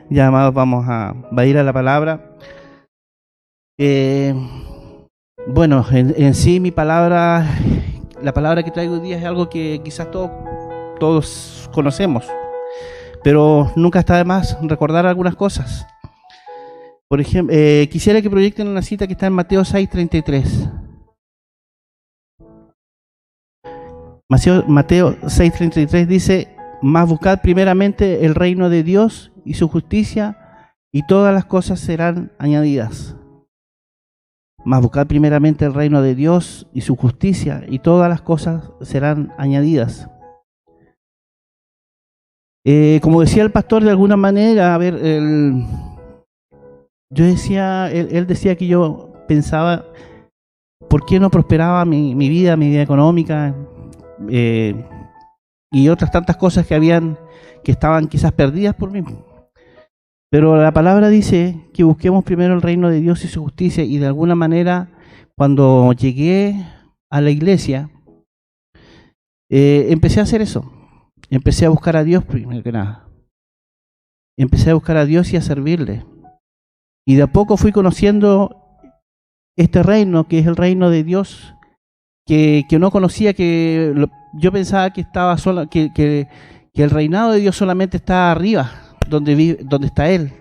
Ya, amados, va a ir a la palabra. Eh, bueno, en sí mi palabra, la palabra que traigo hoy día es algo que quizás todos conocemos, pero nunca está de más recordar algunas cosas. Por ejemplo, quisiera que proyecten una cita que está en Mateo 6:33. Mateo 6:33 dice: mas buscad primeramente el reino de Dios y su justicia, y todas las cosas serán añadidas. Mas buscad primeramente el reino de Dios y su justicia, y todas las cosas serán añadidas. Como decía el pastor, de alguna manera, a ver, yo decía, él decía que yo pensaba, ¿por qué no prosperaba mi vida económica? Y otras tantas cosas que estaban quizás perdidas por mí. Pero la palabra dice que busquemos primero el reino de Dios y su justicia, y de alguna manera, cuando llegué a la iglesia, empecé a hacer eso. Empecé a buscar a Dios primero que nada. Empecé a buscar a Dios y a servirle. Y de a poco fui conociendo este reino, que es el reino de Dios, que no conocía, yo pensaba que estaba solo, que el reinado de Dios solamente está arriba, donde está Él,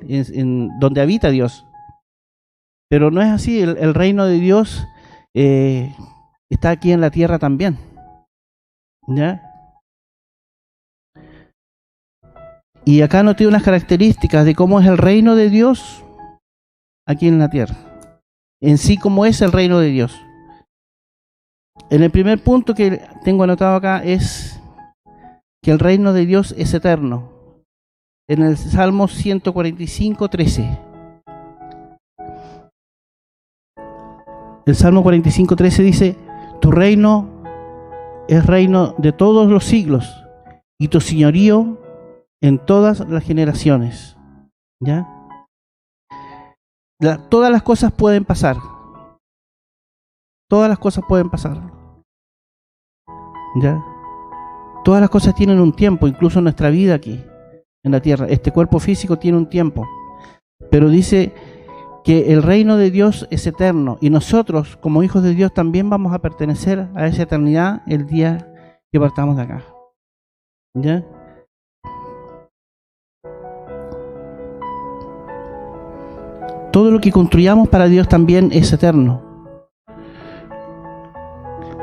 donde habita Dios. Pero no es así, el reino de Dios está aquí en la tierra también. ¿Ya? Y acá noté unas características de cómo es el reino de Dios aquí en la tierra. En sí, cómo es el reino de Dios. En el primer punto que tengo anotado acá es que el reino de Dios es eterno. En el Salmo 145:13. El Salmo 45:13 dice: tu reino es reino de todos los siglos, y tu señorío en todas las generaciones. ¿Ya? Todas las cosas pueden pasar. Todas las cosas pueden pasar. ¿Ya? Todas las cosas tienen un tiempo, incluso nuestra vida aquí en la tierra. Este cuerpo físico tiene un tiempo. Pero dice que el reino de Dios es eterno, y nosotros, como hijos de Dios, también vamos a pertenecer a esa eternidad el día que partamos de acá. ¿Ya? Todo lo que construyamos para Dios también es eterno.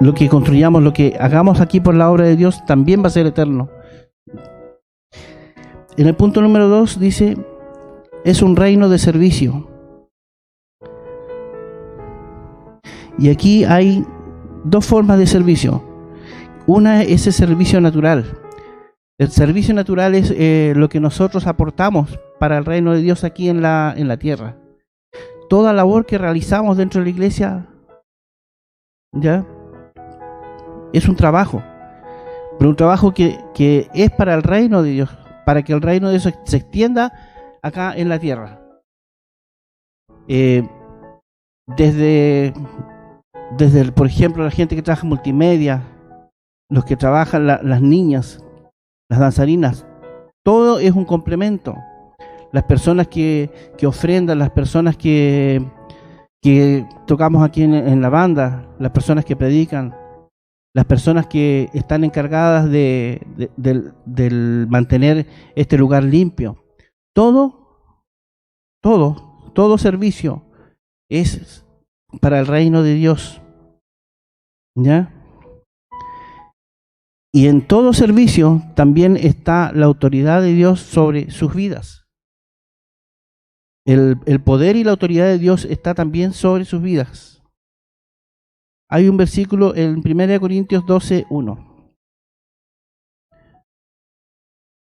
Lo que construyamos, lo que hagamos aquí por la obra de Dios, también va a ser eterno. En el punto número 2 dice: es un reino de servicio. Y aquí hay dos formas de servicio. Una es el servicio natural. El servicio natural es lo que nosotros aportamos para el reino de Dios aquí en la tierra. Toda labor que realizamos dentro de la iglesia, ¿ya?, es un trabajo, pero un trabajo que es para el reino de Dios, para que el reino de Dios se extienda acá en la tierra. Desde, por ejemplo, la gente que trabaja en multimedia, los que trabajan, las niñas, las danzarinas, todo es un complemento. Las personas que ofrendan, las personas que tocamos aquí en la banda, las personas que predican, las personas que están encargadas del mantener este lugar limpio. Todo servicio es para el reino de Dios. ¿Ya? Y en todo servicio también está la autoridad de Dios sobre sus vidas. El poder y la autoridad de Dios está también sobre sus vidas. Hay un versículo en 1 Corintios 12:1.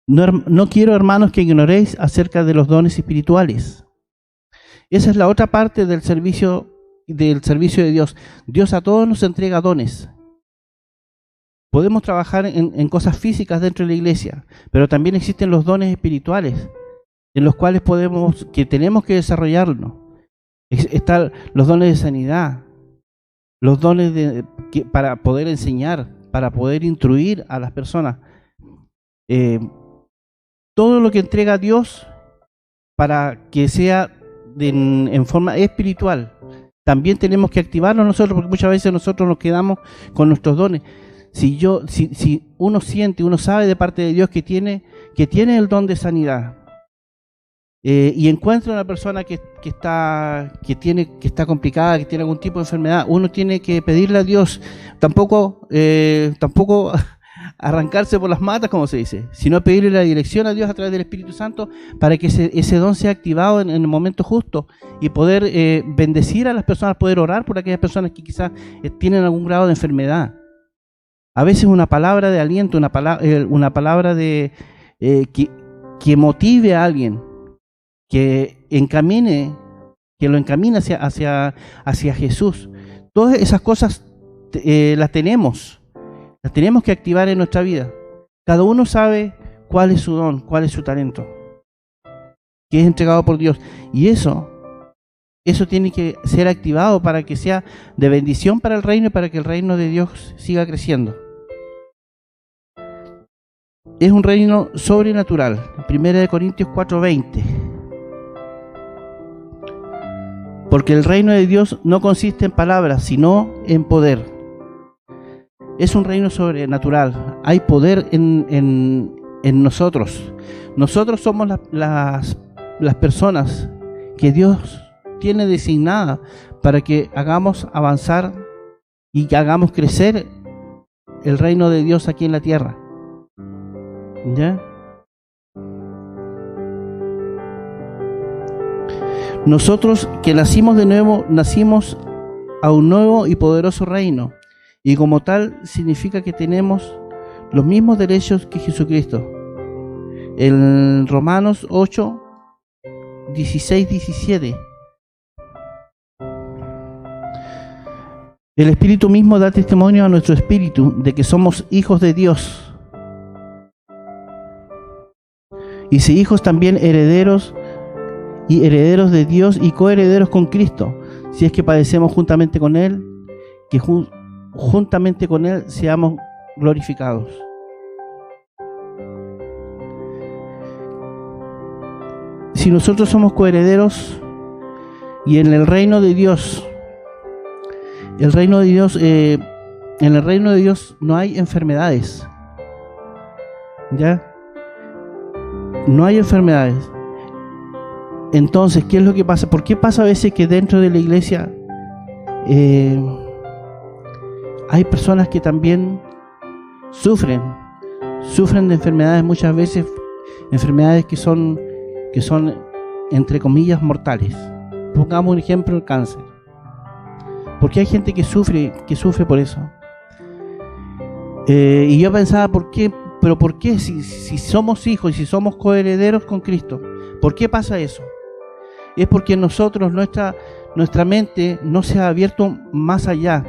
No quiero, hermanos, que ignoréis acerca de los dones espirituales. Esa es la otra parte del servicio de Dios. Dios a todos nos entrega dones. Podemos trabajar en cosas físicas dentro de la iglesia, pero también existen los dones espirituales en los cuales tenemos que desarrollarnos. Están los dones de sanidad, los dones para poder enseñar, para poder instruir a las personas. todo lo que entrega Dios para que sea en forma espiritual. También tenemos que activarlo nosotros, porque muchas veces nosotros nos quedamos con nuestros dones. Si uno siente, uno sabe de parte de Dios que tiene el don de sanidad, y encuentra una persona que está complicada, que tiene algún tipo de enfermedad, uno tiene que pedirle a Dios, tampoco arrancarse por las matas, como se dice, sino pedirle la dirección a Dios a través del Espíritu Santo para que ese don sea activado en el momento justo y poder bendecir a las personas, poder orar por aquellas personas que quizás tienen algún grado de enfermedad. A veces una palabra de aliento, una palabra de que motive a alguien, que lo encamine hacia Jesús. Todas esas cosas las tenemos que activar en nuestra vida. Cada uno sabe cuál es su don, cuál es su talento, que es entregado por Dios. Y eso tiene que ser activado para que sea de bendición para el reino y para que el reino de Dios siga creciendo. Es un reino sobrenatural. 1 Corintios 4:20. Porque el reino de Dios no consiste en palabras, sino en poder. Es un reino sobrenatural. Hay poder en nosotros. Nosotros somos las personas que Dios tiene designadas para que hagamos avanzar y que hagamos crecer el reino de Dios aquí en la tierra. ¿Ya? Nosotros que nacimos de nuevo, nacimos a un nuevo y poderoso reino, y como tal significa que tenemos los mismos derechos que Jesucristo. En Romanos 8, 16, 17. El Espíritu mismo da testimonio a nuestro espíritu de que somos hijos de Dios. Y si hijos, también herederos, y herederos de Dios y coherederos con Cristo, si es que padecemos juntamente con Él, que juntamente con Él seamos glorificados. Si nosotros somos coherederos y en el reino de Dios, en el reino de Dios no hay enfermedades, ¿ya? No hay enfermedades. Entonces, ¿qué es lo que pasa? ¿Por qué pasa a veces que dentro de la iglesia hay personas que también sufren de enfermedades, muchas veces enfermedades que son entre comillas mortales? Pongamos un ejemplo, el cáncer. ¿Por qué hay gente que sufre por eso? Y yo pensaba, ¿por qué? Pero ¿por qué? Si somos hijos y si somos coherederos con Cristo, ¿por qué pasa eso? Es porque nosotros, nuestra mente no se ha abierto más allá.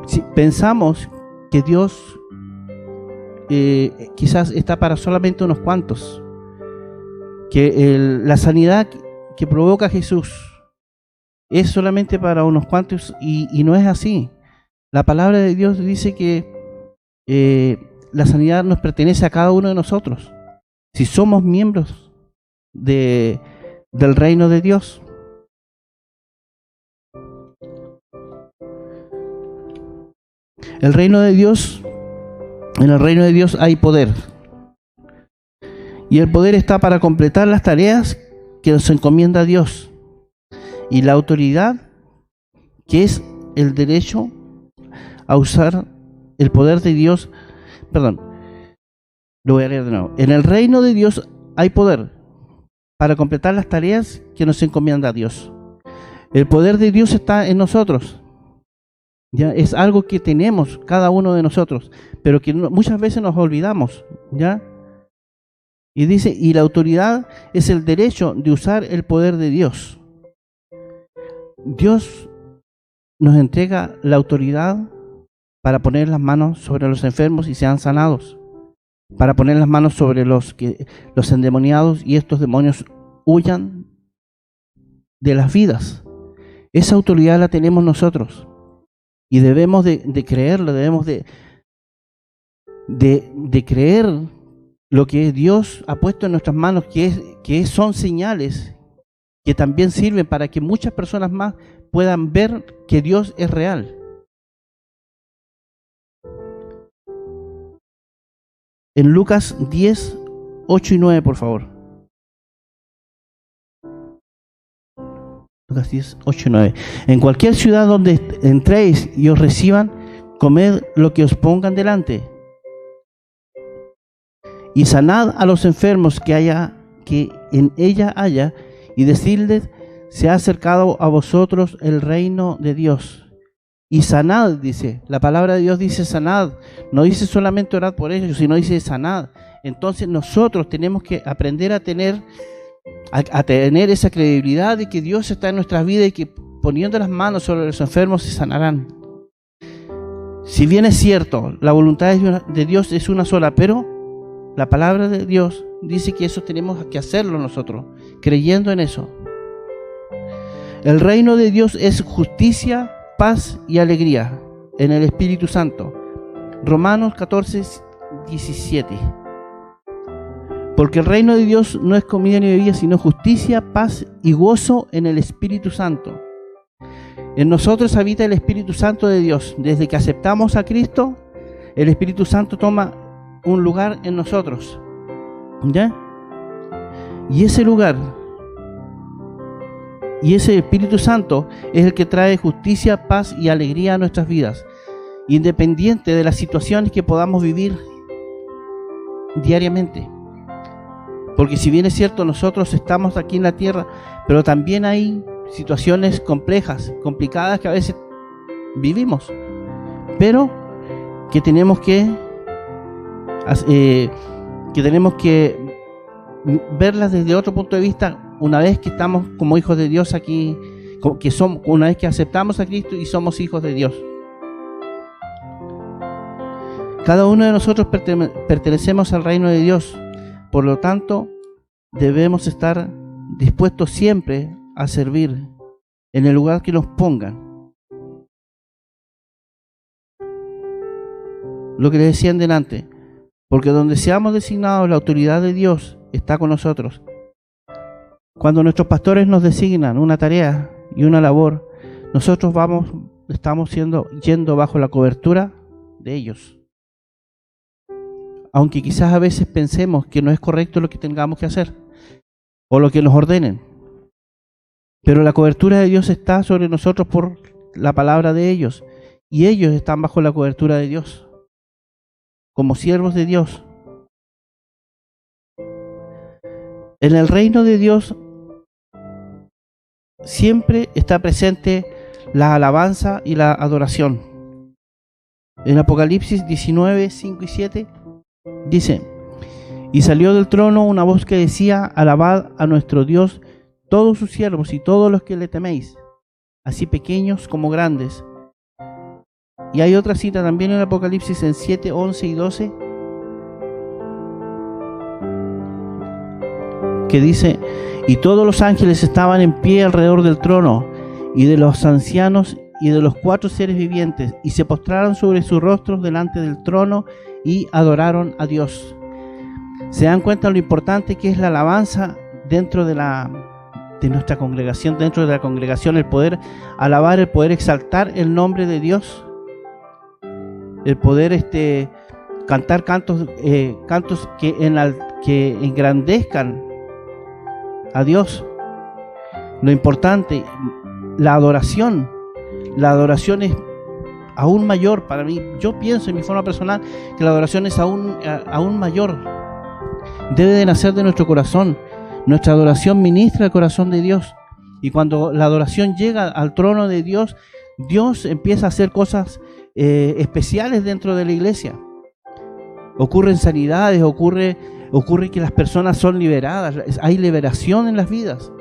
Si pensamos que Dios quizás está para solamente unos cuantos, que la sanidad que provoca Jesús es solamente para unos cuantos, y no es así. La palabra de Dios dice que la sanidad nos pertenece a cada uno de nosotros, si somos miembros del reino de Dios. En el reino de Dios hay poder. Y el poder está para completar las tareas que nos encomienda Dios. Y la autoridad, que es el derecho a usar el poder de Dios. Perdón, lo voy a leer de nuevo. En el reino de Dios hay poder para completar las tareas que nos encomienda Dios. El poder de Dios está en nosotros. ¿Ya? Es algo que tenemos cada uno de nosotros, pero que muchas veces nos olvidamos, ¿ya? Y dice, y la autoridad es el derecho de usar el poder de Dios. Dios nos entrega la autoridad para poner las manos sobre los enfermos y sean sanados, para poner las manos sobre los endemoniados y estos demonios huyan de las vidas. Esa autoridad la tenemos nosotros y debemos de creerlo, debemos de creer lo que Dios ha puesto en nuestras manos, son señales que también sirven para que muchas personas más puedan ver que Dios es real. En Lucas 10, 8 y 9, por favor. Lucas 10, 8 y 9. En cualquier ciudad donde entréis y os reciban, comed lo que os pongan delante. Y sanad a los enfermos que en ella haya, y decidles, se ha acercado a vosotros el reino de Dios. Y sanad, dice, la palabra de Dios dice sanad, no dice solamente orad por ellos, sino dice sanad. Entonces nosotros tenemos que aprender a tener esa credibilidad de que Dios está en nuestras vidas y que poniendo las manos sobre los enfermos se sanarán. Si bien es cierto, la voluntad de Dios es una sola, pero la palabra de Dios dice que eso tenemos que hacerlo nosotros, creyendo en eso. El reino de Dios es justicia, paz y alegría en el Espíritu Santo. Romanos 14, 17. Porque el reino de Dios no es comida ni bebida, sino justicia, paz y gozo en el Espíritu Santo. En nosotros habita el Espíritu Santo de Dios. Desde que aceptamos a Cristo, el Espíritu Santo toma un lugar en nosotros. ¿Ya? Y ese lugar, y ese Espíritu Santo es el que trae justicia, paz y alegría a nuestras vidas, independiente de las situaciones que podamos vivir diariamente. Porque si bien es cierto, nosotros estamos aquí en la tierra, pero también hay situaciones complejas, complicadas que a veces vivimos, pero que tenemos que verlas desde otro punto de vista una vez que estamos como hijos de Dios aquí, una vez que aceptamos a Cristo y somos hijos de Dios. Cada uno de nosotros pertenecemos al reino de Dios, por lo tanto debemos estar dispuestos siempre a servir en el lugar que nos pongan. Lo que les decía delante, porque donde seamos designados, la autoridad de Dios está con nosotros. Cuando nuestros pastores nos designan una tarea y una labor, nosotros estamos yendo bajo la cobertura de ellos. Aunque quizás a veces pensemos que no es correcto lo que tengamos que hacer o lo que nos ordenen. Pero la cobertura de Dios está sobre nosotros por la palabra de ellos. Y ellos están bajo la cobertura de Dios, como siervos de Dios. En el reino de Dios siempre está presente la alabanza y la adoración. En Apocalipsis 19, 5 y 7 dice: y salió del trono una voz que decía: alabad a nuestro Dios todos sus siervos y todos los que le teméis, así pequeños como grandes. Y hay otra cita también en Apocalipsis en 7, 11 y 12 que dice: y todos los ángeles estaban en pie alrededor del trono y de los ancianos y de los 4 seres vivientes, y se postraron sobre sus rostros delante del trono y adoraron a Dios. ¿Se dan cuenta lo importante que es la alabanza dentro de nuestra congregación, dentro de la congregación, el poder alabar, el poder exaltar el nombre de Dios, el poder cantar cantos que engrandezcan a Dios? Lo importante, la adoración es aún mayor para mí. Yo pienso en mi forma personal que la adoración es aún mayor. Debe de nacer de nuestro corazón. Nuestra adoración ministra el corazón de Dios. Y cuando la adoración llega al trono de Dios, Dios empieza a hacer cosas especiales dentro de la iglesia. Ocurren sanidades, ocurre que las personas son liberadas, hay liberación en las vidas.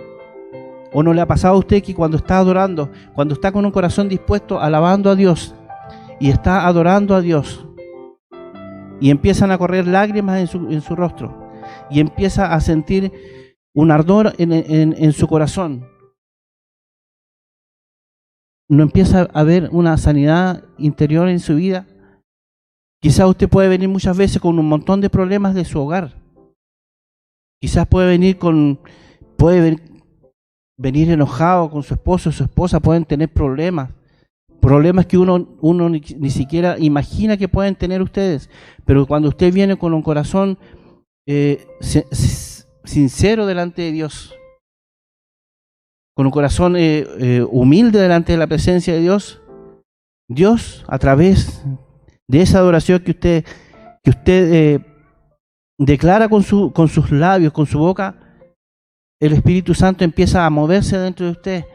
¿O no le ha pasado a usted que cuando está adorando, cuando está con un corazón dispuesto, alabando a Dios y está adorando a Dios, y empiezan a correr lágrimas en su rostro y empieza a sentir un ardor en su corazón? ¿No empieza a haber una sanidad interior en su vida? Quizás usted puede venir muchas veces con un montón de problemas de su hogar, Quizás puede venir enojado con su esposo, su esposa, pueden tener problemas que uno ni siquiera imagina que pueden tener ustedes. Pero cuando usted viene con un corazón sincero delante de Dios, con un corazón humilde delante de la presencia de Dios, Dios, a través de esa adoración que usted declara con sus labios, con su boca, el Espíritu Santo empieza a moverse dentro de usted.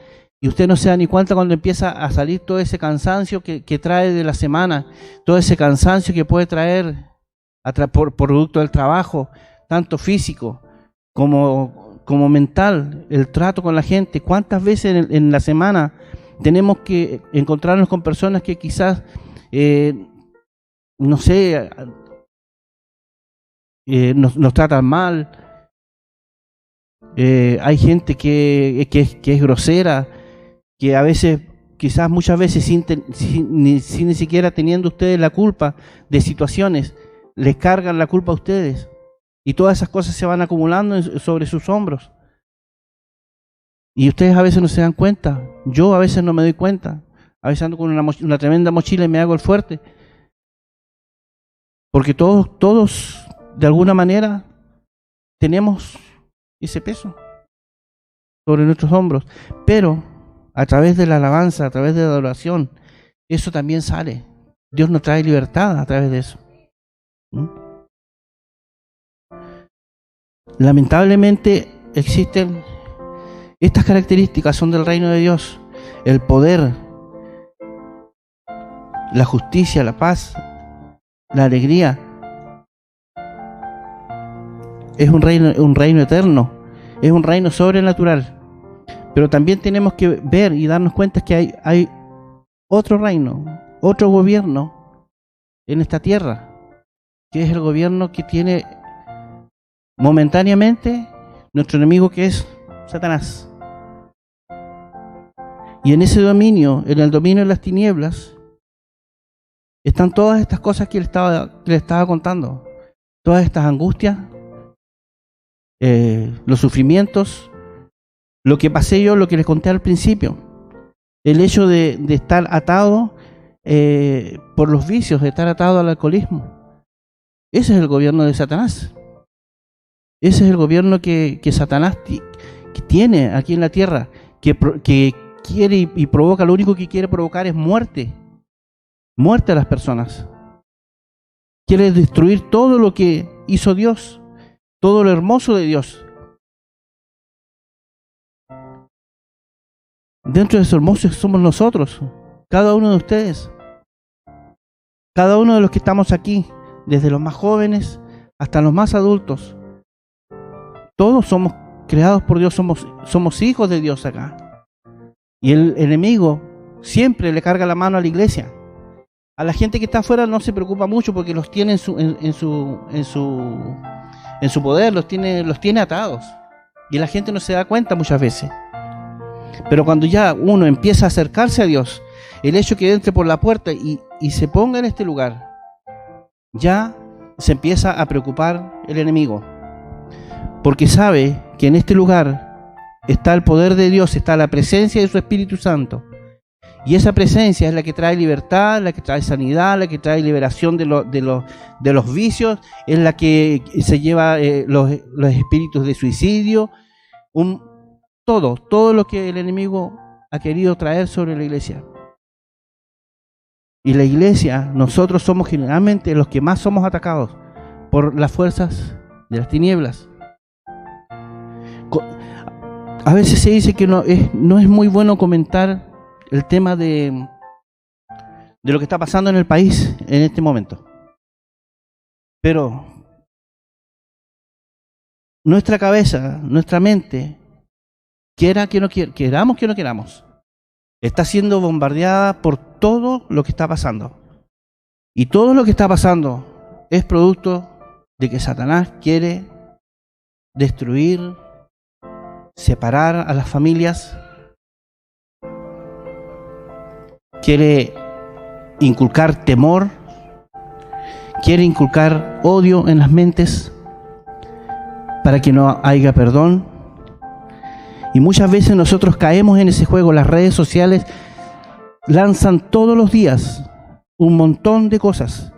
Y usted no se da ni cuenta cuando empieza a salir todo ese cansancio que trae de la semana, todo ese cansancio que puede traer por producto del trabajo, tanto físico como mental, el trato con la gente. ¿Cuántas veces en la semana tenemos que encontrarnos con personas que quizás, no sé, nos tratan mal? Hay gente que es grosera, que a veces, quizás muchas veces sin ni siquiera teniendo ustedes la culpa de situaciones, les cargan la culpa a ustedes. Y todas esas cosas se van acumulando sobre sus hombros. Y ustedes a veces no se dan cuenta. Yo a veces no me doy cuenta. A veces ando con una tremenda mochila y me hago el fuerte. Porque todos de alguna manera, tenemos ese peso sobre nuestros hombros. Pero a través de la alabanza, a través de la adoración, eso también sale. Dios nos trae libertad a través de eso. Lamentablemente existen estas características, son del reino de Dios: el poder, la justicia, la paz, la alegría. Es un reino eterno, es un reino sobrenatural. Pero también tenemos que ver y darnos cuenta que hay otro reino, otro gobierno en esta tierra, que es el gobierno que tiene momentáneamente nuestro enemigo, que es Satanás. Y en ese dominio, en el dominio de las tinieblas, están todas estas cosas que le estaba contando, todas estas angustias, los sufrimientos, lo que pasé yo, lo que les conté al principio, el hecho de estar atado por los vicios, de estar atado al alcoholismo. Ese es el gobierno de Satanás. Ese es el gobierno que Satanás que tiene aquí en la tierra, que quiere y provoca. Lo único que quiere provocar es muerte a las personas. Quiere destruir todo lo que hizo Dios, todo lo hermoso de Dios. Dentro de eso hermoso somos nosotros, cada uno de ustedes, cada uno de los que estamos aquí, desde los más jóvenes hasta los más adultos. Todos somos creados por Dios, somos hijos de Dios acá. Y el enemigo siempre le carga la mano a la iglesia. A la gente que está afuera no se preocupa mucho, porque los tiene en su poder, los tiene atados. Y la gente no se da cuenta muchas veces. Pero cuando ya uno empieza a acercarse a Dios, el hecho que entre por la puerta y se ponga en este lugar, ya se empieza a preocupar el enemigo. Porque sabe que en este lugar está el poder de Dios, está la presencia de su Espíritu Santo. Y esa presencia es la que trae libertad, la que trae sanidad, la que trae liberación de los vicios, es la que se lleva los espíritus de suicidio, todo lo que el enemigo ha querido traer sobre la iglesia. Y la iglesia, nosotros somos generalmente los que más somos atacados por las fuerzas de las tinieblas. A veces se dice que no es muy bueno comentar el tema de lo que está pasando en el país en este momento. Pero nuestra cabeza, nuestra mente, queramos que no queramos, está siendo bombardeada por todo lo que está pasando. Y todo lo que está pasando es producto de que Satanás quiere destruir, separar a las familias, quiere inculcar temor, quiere inculcar odio en las mentes, para que no haya perdón. Y muchas veces nosotros caemos en ese juego. Las redes sociales lanzan todos los días un montón de cosas.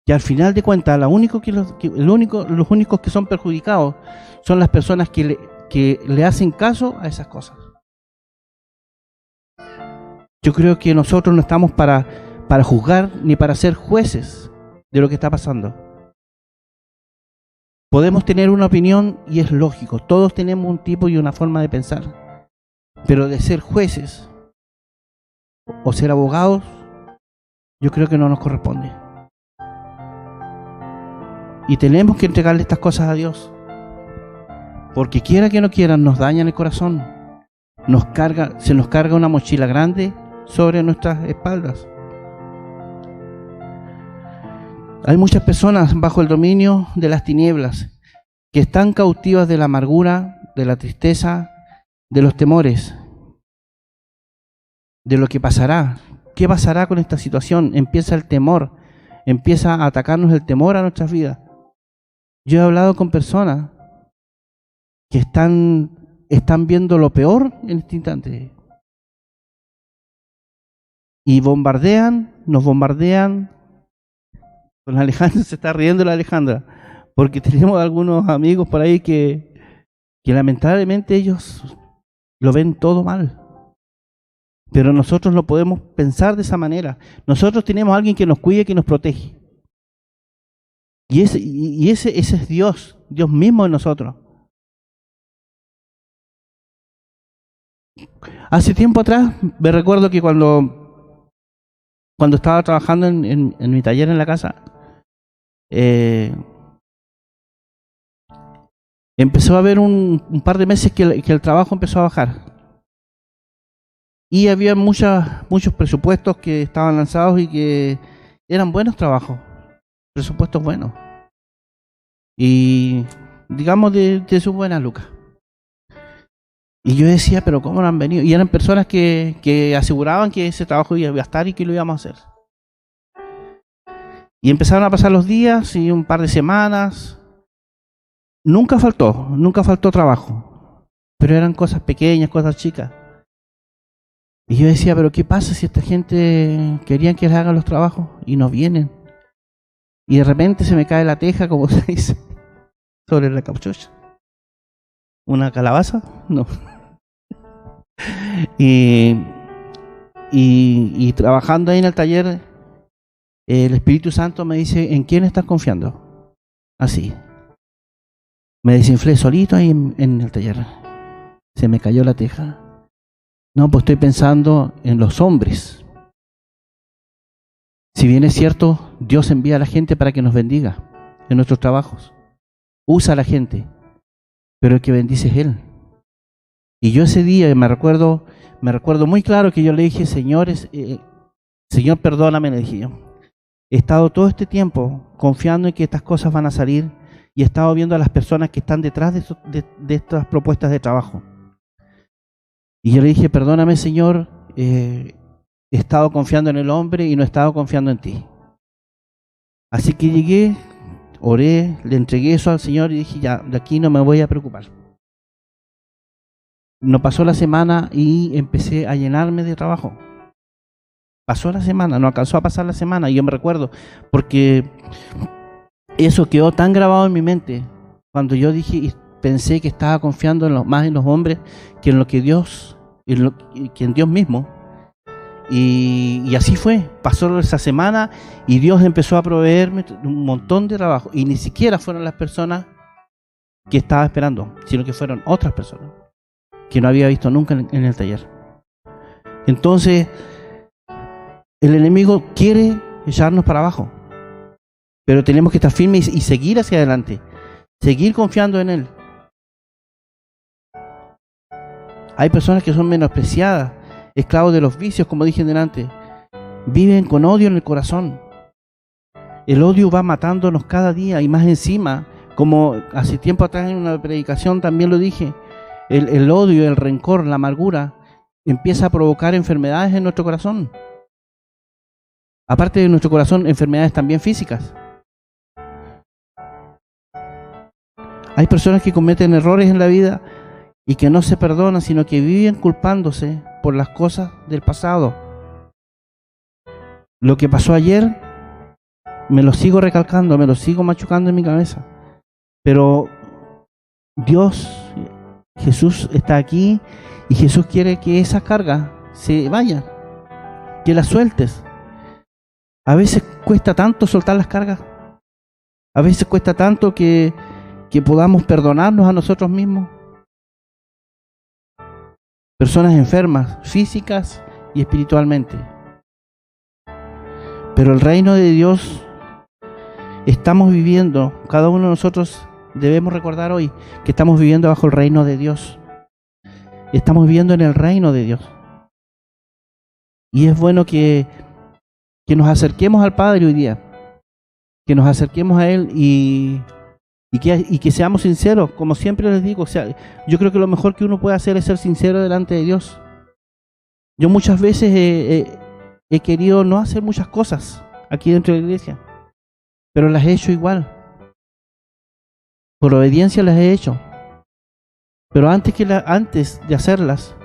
Y al final de cuentas, los únicos que son perjudicados son las personas que le hacen caso a esas cosas. Yo creo que nosotros no estamos para juzgar ni para ser jueces de lo que está pasando. Podemos tener una opinión y es lógico. Todos tenemos un tipo y una forma de pensar. Pero de ser jueces o ser abogados, yo creo que no nos corresponde. Y tenemos que entregarle estas cosas a Dios. Porque quiera que no quieran, nos dañan el corazón. Se nos carga una mochila grande sobre nuestras espaldas. Hay muchas personas bajo el dominio de las tinieblas que están cautivas de la amargura, de la tristeza, de los temores, de lo que pasará. ¿Qué pasará con esta situación? Empieza el temor, empieza a atacarnos el temor a nuestras vidas. Yo he hablado con personas que están viendo lo peor en este instante. Y nos bombardean. Con Alejandra se está riendo la Alejandra, porque tenemos algunos amigos por ahí que lamentablemente ellos lo ven todo mal. Pero nosotros no podemos pensar de esa manera. Nosotros tenemos a alguien que nos cuide, que nos protege. Y ese es Dios mismo en nosotros. Hace tiempo atrás, me recuerdo que cuando estaba trabajando en mi taller en la casa, empezó a haber un par de meses que el trabajo empezó a bajar. Y había muchos presupuestos que estaban lanzados y que eran buenos trabajos, presupuestos buenos. Y digamos de sus buenas lucas. Y yo decía, pero ¿cómo no han venido? Y eran personas que aseguraban que ese trabajo iba a estar y que lo íbamos a hacer. Y empezaron a pasar los días y un par de semanas. Nunca faltó trabajo. Pero eran cosas pequeñas, cosas chicas. Y yo decía, pero ¿qué pasa si esta gente querían que les hagan los trabajos y no vienen? Y de repente se me cae la teja, como se dice, sobre la capuchocha. ¿Una calabaza? No. Y trabajando ahí en el taller, el Espíritu Santo me dice, ¿en quién estás confiando? Así. Me desinflé solito ahí en el taller. Se me cayó la teja. No, pues estoy pensando en los hombres. Si bien es cierto, Dios envía a la gente para que nos bendiga en nuestros trabajos. Usa a la gente, pero el que bendice es Él. Y yo ese día me recuerdo muy claro que yo le dije, Señor, perdóname, le dije yo. He estado todo este tiempo confiando en que estas cosas van a salir y he estado viendo a las personas que están detrás de estas propuestas de trabajo. Y yo le dije, perdóname, Señor, he estado confiando en el hombre y no he estado confiando en ti. Así que llegué, oré, le entregué eso al Señor y dije, ya, de aquí no me voy a preocupar. No pasó la semana y empecé a llenarme de trabajo. Pasó la semana, no alcanzó a pasar la semana, y yo me recuerdo, porque eso quedó tan grabado en mi mente, cuando yo dije y pensé que estaba confiando más en los hombres que en lo que Dios, que en Dios mismo. Y así fue, pasó esa semana y Dios empezó a proveerme un montón de trabajo, y ni siquiera fueron las personas que estaba esperando, sino que fueron otras personas que no había visto nunca en el taller. Entonces, el enemigo quiere echarnos para abajo, pero tenemos que estar firmes y seguir hacia adelante, seguir confiando en Él. Hay personas que son menospreciadas, esclavos de los vicios, como dije delante, viven con odio en el corazón. El odio va matándonos cada día, y más encima, como hace tiempo atrás en una predicación también lo dije, el odio, el rencor, la amargura empieza a provocar enfermedades en nuestro corazón. Aparte de nuestro corazón, enfermedades también físicas. Hay personas que cometen errores en la vida y que no se perdonan, sino que viven culpándose por las cosas del pasado. Lo que pasó ayer, me lo sigo recalcando, me lo sigo machucando en mi cabeza. Pero Dios, Jesús está aquí y Jesús quiere que esa carga se vaya, que la sueltes. A veces cuesta tanto soltar las cargas. A veces cuesta tanto que podamos perdonarnos a nosotros mismos. Personas enfermas, físicas y espiritualmente. Pero el reino de Dios estamos viviendo, cada uno de nosotros debemos recordar hoy que estamos viviendo bajo el reino de Dios. Estamos viviendo en el reino de Dios. Y es bueno que nos acerquemos al Padre hoy día, que nos acerquemos a Él y que seamos sinceros, como siempre les digo. O sea, yo creo que lo mejor que uno puede hacer es ser sincero delante de Dios. Yo muchas veces he querido no hacer muchas cosas aquí dentro de la iglesia, pero las he hecho igual. Por obediencia las he hecho. Pero antes de hacerlas,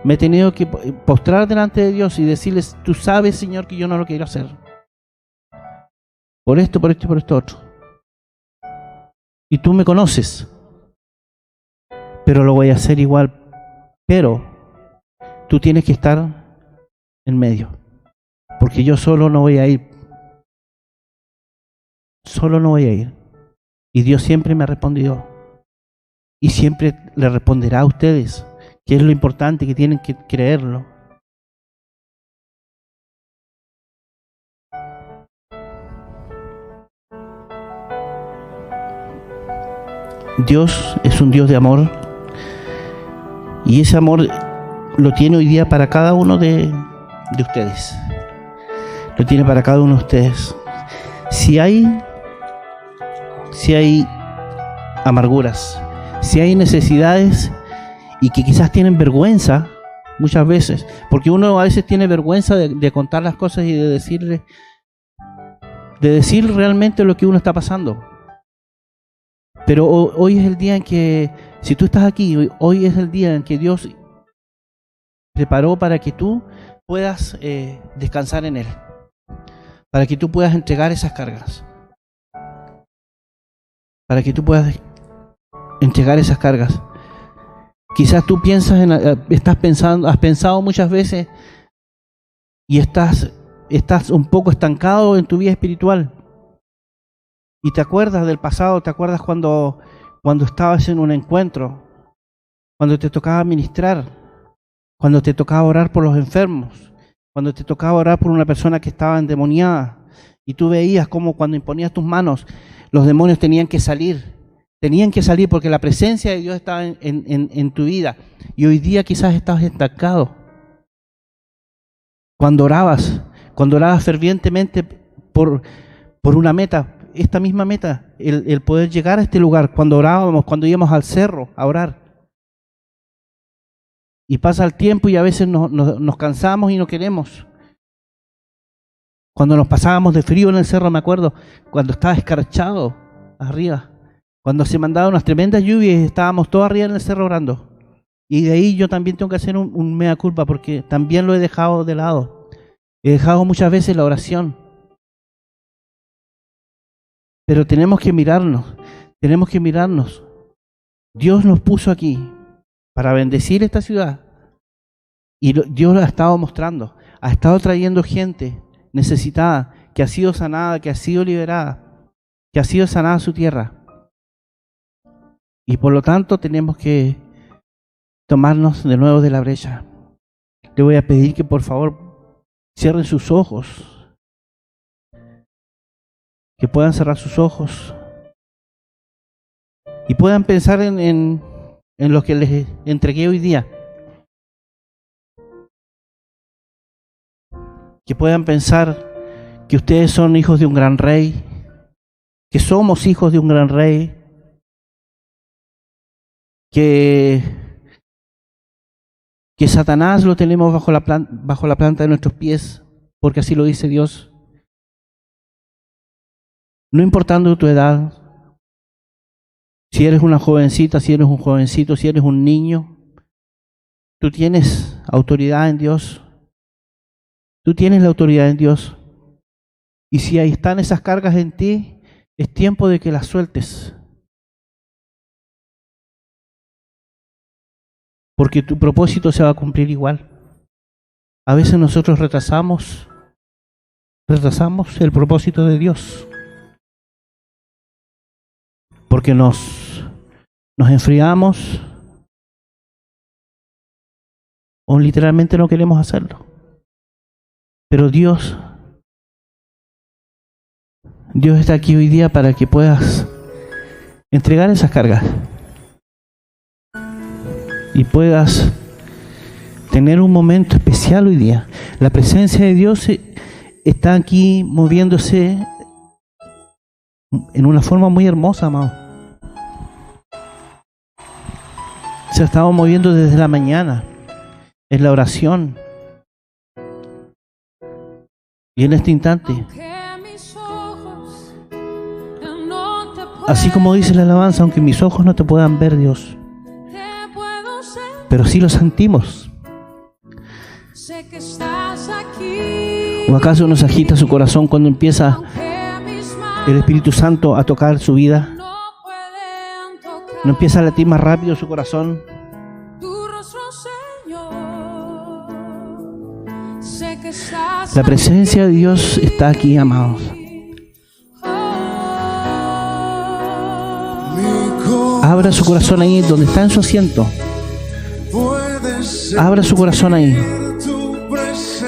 me he tenido que postrar delante de Dios y decirles: tú sabes, Señor, que yo no lo quiero hacer. Por esto, por esto y por esto otro. Y tú me conoces. Pero lo voy a hacer igual. Pero tú tienes que estar en medio. Porque yo solo no voy a ir. Solo no voy a ir. Y Dios siempre me ha respondido. Y siempre le responderá a ustedes, que es lo importante, que tienen que creerlo. Dios es un Dios de amor, y ese amor lo tiene hoy día para cada uno de ustedes. Lo tiene para cada uno de ustedes. Si hay amarguras, si hay necesidades y que quizás tienen vergüenza muchas veces, porque uno a veces tiene vergüenza de contar las cosas y de decir realmente lo que uno está pasando. Pero hoy es el día en que, si tú estás aquí, hoy es el día en que Dios preparó para que tú puedas descansar en Él, para que tú puedas entregar esas cargas, para que tú puedas entregar esas cargas. Quizás tú has pensado muchas veces y estás un poco estancado en tu vida espiritual. Y te acuerdas del pasado, te acuerdas cuando estabas en un encuentro, cuando te tocaba ministrar, cuando te tocaba orar por los enfermos, cuando te tocaba orar por una persona que estaba endemoniada, y tú veías cómo cuando imponías tus manos, los demonios tenían que salir porque la presencia de Dios estaba en tu vida. Y hoy día quizás estabas estancado. Cuando orabas fervientemente por una meta, esta misma meta, el poder llegar a este lugar, cuando orábamos, cuando íbamos al cerro a orar. Y pasa el tiempo y a veces nos cansamos y no queremos. Cuando nos pasábamos de frío en el cerro, me acuerdo, cuando estaba escarchado arriba, cuando se mandaban unas tremendas lluvias y estábamos todos arriba en el cerro orando. Y de ahí yo también tengo que hacer un mea culpa, porque también lo he dejado de lado. He dejado muchas veces la oración. Pero tenemos que mirarnos. Dios nos puso aquí para bendecir esta ciudad. Y Dios lo ha estado mostrando. Ha estado trayendo gente necesitada, que ha sido sanada, que ha sido liberada, que ha sido sanada su tierra. Y por lo tanto tenemos que tomarnos de nuevo de la brecha. Le voy a pedir que por favor cierren sus ojos, que puedan cerrar sus ojos y puedan pensar en lo que les entregué hoy día. Que puedan pensar que ustedes son hijos de un gran rey, que somos hijos de un gran rey, que Satanás lo tenemos bajo la planta de nuestros pies, porque así lo dice Dios. No importando tu edad, Si eres una jovencita, si eres un jovencito, si eres un niño, tú tienes autoridad en Dios. Tú tienes la autoridad en Dios. Y si ahí están esas cargas en ti, es tiempo de que las sueltes. Porque tu propósito se va a cumplir igual. A veces nosotros retrasamos el propósito de Dios. Porque nos enfriamos o literalmente no queremos hacerlo. Pero Dios está aquí hoy día para que puedas entregar esas cargas y puedas tener un momento especial hoy día. La presencia de Dios está aquí moviéndose en una forma muy hermosa, amado. Se ha estado moviendo desde la mañana, en la oración. Y en este instante, así como dice la alabanza, aunque mis ojos no te puedan ver, Dios, pero sí lo sentimos. ¿O acaso nos agita su corazón cuando empieza el Espíritu Santo a tocar su vida? ¿No empieza a latir más rápido su corazón? La presencia de Dios está aquí, amados. Abra su corazón ahí donde está en su asiento. Abra su corazón ahí.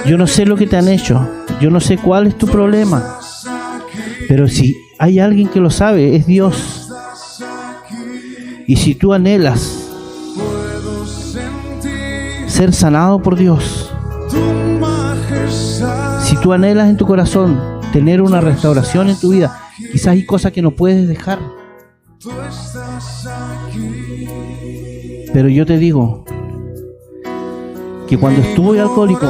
Yo no sé lo que te han hecho. Yo no sé cuál es tu problema. Pero si hay alguien que lo sabe, es Dios. Y si tú anhelas ser sanado por Dios, si tú anhelas en tu corazón tener una restauración en tu vida, quizás hay cosas que no puedes dejar. Pero yo te digo que cuando estuve alcohólico,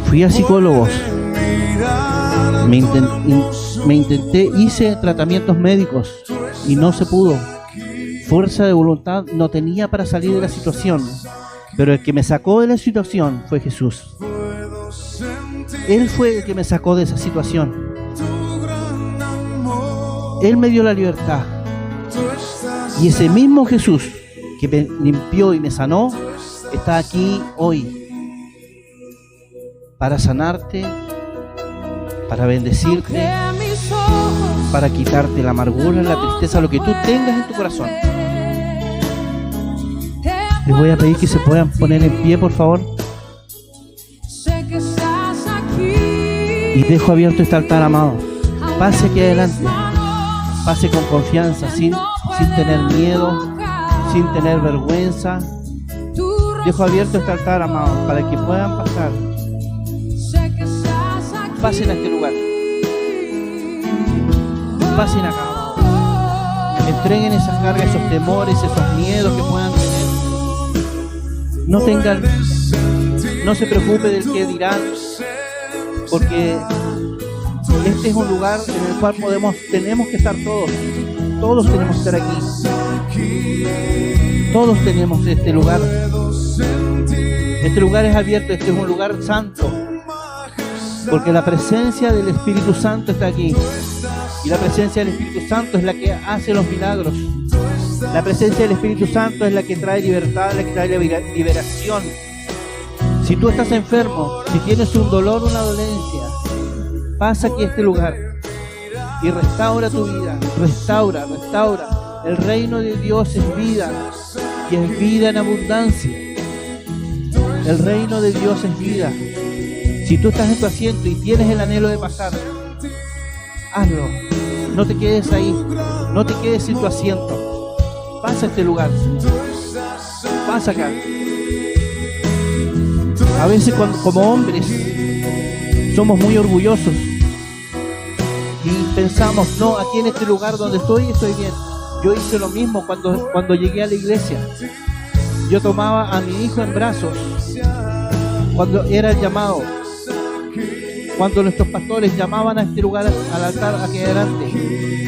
fui a psicólogos, hice tratamientos médicos y no se pudo. Fuerza de voluntad no tenía para salir de la situación, pero el que me sacó de la situación fue Jesús. Él fue el que me sacó de esa situación. Él me dio la libertad. Y ese mismo Jesús que me limpió y me sanó está aquí hoy para sanarte, para bendecirte, para quitarte la amargura, la tristeza, lo que tú tengas en tu corazón. Les voy a pedir que se puedan poner en pie, por favor. Y dejo abierto este altar, amado. Pase aquí adelante. Pase con confianza, sin tener miedo, sin tener vergüenza. Dejo abierto este altar, amado, para que puedan pasar. Pasen a este lugar. Pasen acá, amado. Entreguen esas cargas, esos temores, esos miedos que puedan tener. No se preocupe del que dirán, porque este es un lugar en el cual tenemos que estar todos. Todos tenemos que estar aquí. Todos tenemos este lugar. Este lugar es abierto, este es un lugar santo. Porque la presencia del Espíritu Santo está aquí. Y la presencia del Espíritu Santo es la que hace los milagros. La presencia del Espíritu Santo es la que trae libertad, la que trae liberación. Si tú estás enfermo, si tienes un dolor, una dolencia, pasa aquí a este lugar y restaura tu vida. Restaura. El reino de Dios es vida y es vida en abundancia. El reino de Dios es vida. Si tú estás en tu asiento y tienes el anhelo de pasar, hazlo. No te quedes ahí. No te quedes en tu asiento. Pasa a este lugar. Pasa acá. A veces como hombres somos muy orgullosos y pensamos, no, aquí en este lugar donde estoy bien. Yo hice lo mismo cuando llegué a la iglesia. Yo tomaba a mi hijo en brazos cuando era el llamado. Cuando nuestros pastores llamaban a este lugar, al altar aquí adelante,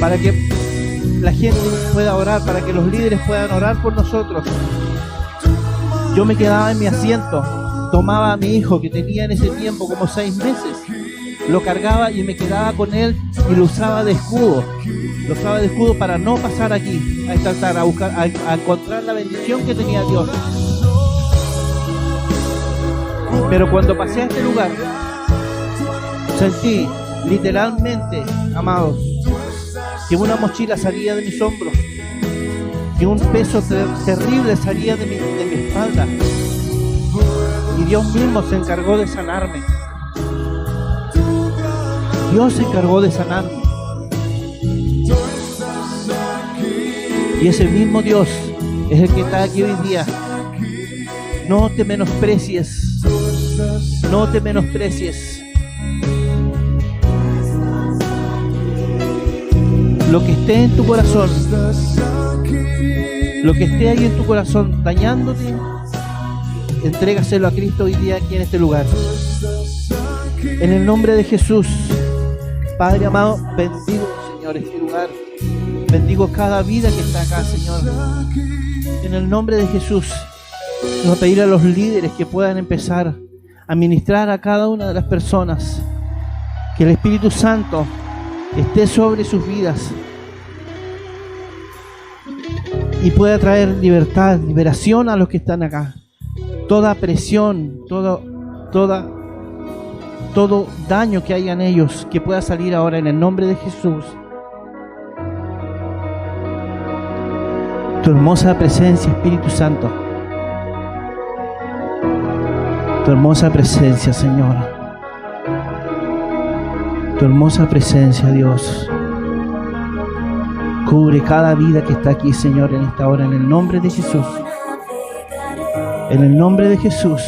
para que la gente pueda orar, para que los líderes puedan orar por nosotros. Yo me quedaba en mi asiento, tomaba a mi hijo que tenía en ese tiempo como 6 meses, lo cargaba y me quedaba con él y lo usaba de escudo. Lo usaba de escudo para no pasar aquí, a este altar, a buscar, a encontrar la bendición que tenía Dios. Pero cuando pasé a este lugar, sentí literalmente, amados, que una mochila salía de mis hombros, que un peso terrible salía de mi espalda, y Dios mismo se encargó de sanarme. Dios se encargó de sanarme. Y ese mismo Dios es el que está aquí hoy día. No te menosprecies. No te menosprecies. Lo que esté en tu corazón, lo que esté ahí en tu corazón dañándote, entrégaselo a Cristo hoy día aquí en este lugar. En el nombre de Jesús, Padre amado, bendigo, Señor, este lugar. Bendigo cada vida que está acá, Señor. En el nombre de Jesús, voy a pedir a los líderes que puedan empezar a ministrar a cada una de las personas. Que el Espíritu Santo esté sobre sus vidas y pueda traer libertad, liberación a los que están acá. Toda presión, todo daño que haya en ellos, que pueda salir ahora en el nombre de Jesús. Tu hermosa presencia, Espíritu Santo. Tu hermosa presencia, Señor. Tu hermosa presencia, Dios. Cubre cada vida que está aquí, Señor, en esta hora, en el nombre de Jesús. En el nombre de Jesús.